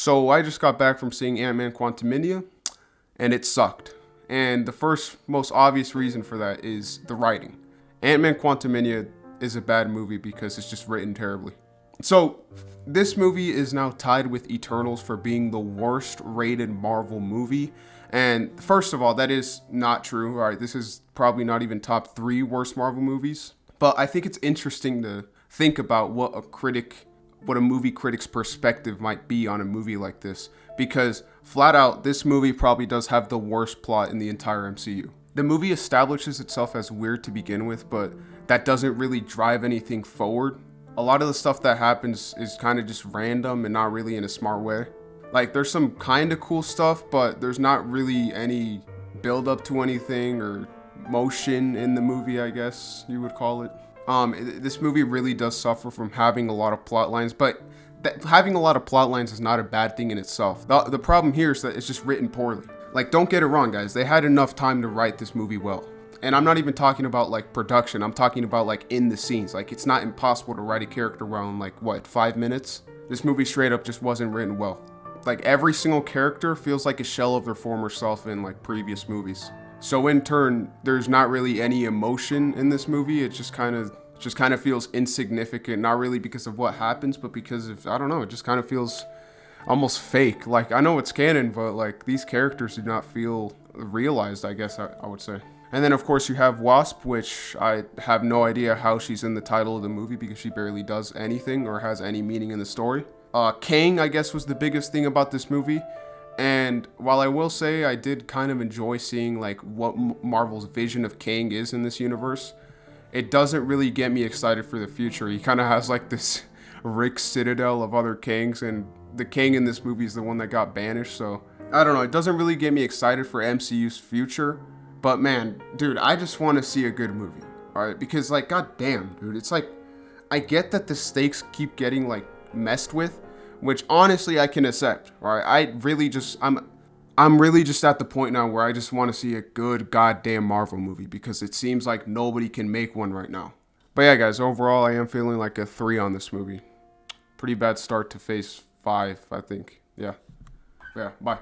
So I just got back from seeing Ant-Man Quantumania, and it sucked. And the first most obvious reason for that is the writing. Ant-Man Quantumania is a bad movie because it's just written terribly. So this movie is now tied with Eternals for being the worst rated Marvel movie. And first of all, that is not true. All right, this is probably not even top 3 worst Marvel movies. But I think it's interesting to think about what a movie critic's perspective might be on a movie like this. Because flat out, this movie probably does have the worst plot in the entire MCU. The movie establishes itself as weird to begin with, but that doesn't really drive anything forward. A lot of the stuff that happens is kind of just random and not really in a smart way. Like, there's some kind of cool stuff, but there's not really any build up to anything or motion in the movie, I guess you would call it. This movie really does suffer from having a lot of plot lines, but having a lot of plot lines is not a bad thing in itself. The problem here is that it's just written poorly. Like, don't get it wrong, guys. They had enough time to write this movie well. And I'm not even talking about, like, production. I'm talking about, like, in the scenes. Like, it's not impossible to write a character well in, like, what, 5 minutes? This movie straight up just wasn't written well. Like, every single character feels like a shell of their former self in, like, previous movies. So in turn, there's not really any emotion in this movie. It just kind of feels insignificant, not really because of what happens, but because of, I don't know, it just kind of feels almost fake. Like, I know it's canon, but, like, these characters do not feel realized, I guess I would say. And then, of course, you have Wasp, which I have no idea how she's in the title of the movie because she barely does anything or has any meaning in the story. Kang, I guess, was the biggest thing about this movie. And while I will say I did kind of enjoy seeing, like, what Marvel's vision of Kang is in this universe, it doesn't really get me excited for the future. He kind of has, like, this Rick Citadel of other Kangs, and the Kang in this movie is the one that got banished, so I don't know. It doesn't really get me excited for MCU's future. But man, dude, I just want to see a good movie, alright? Because, like, goddamn, dude, it's like, I get that the stakes keep getting, like, messed with, which honestly I can accept, alright? I'm really just at the point now where I just want to see a good goddamn Marvel movie because it seems like nobody can make one right now. But yeah, guys, overall, I am feeling like a 3 on this movie. Pretty bad start to phase 5, I think. Yeah, bye.